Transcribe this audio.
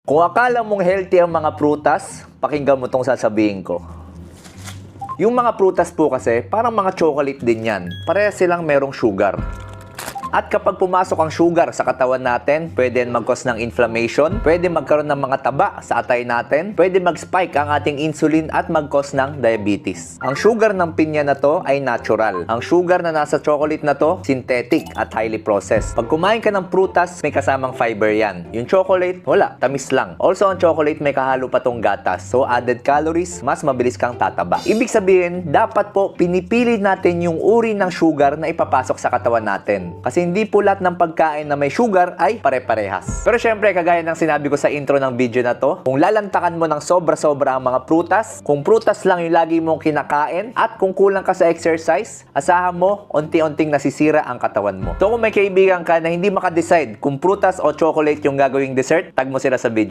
Kung akala mong healthy ang mga prutas, pakinggan mo tong sasabihin ko. Yung mga prutas po kasi, parang mga chocolate din yan. Pareha silang merong sugar. At kapag pumasok ang sugar sa katawan natin, pwede mag-cause ng inflammation, pwede magkaroon ng mga taba sa atay natin, pwede mag-spike ang ating insulin at mag-cause ng diabetes. Ang sugar ng pinya na to ay natural. Ang sugar na nasa chocolate na to, synthetic at highly processed. Pag kumain ka ng prutas, may kasamang fiber yan. Yung chocolate, wala, tamis lang. Also, ang chocolate may kahalo pa tong gatas. So, added calories, mas mabilis kang tataba. Ibig sabihin, dapat po pinipili natin yung uri ng sugar na ipapasok sa katawan natin. Kasi hindi po lahat ng pagkain na may sugar ay pare-parehas. Pero syempre, kagaya ng sinabi ko sa intro ng video na to, kung lalantakan mo ng sobra-sobra ang mga prutas, kung prutas lang yung lagi mong kinakain, at kung kulang ka sa exercise, asahan mo, unti-unting nasisira ang katawan mo. So kung may kaibigan ka na hindi makadecide kung prutas o chocolate yung gagawing dessert, tag mo sila sa video.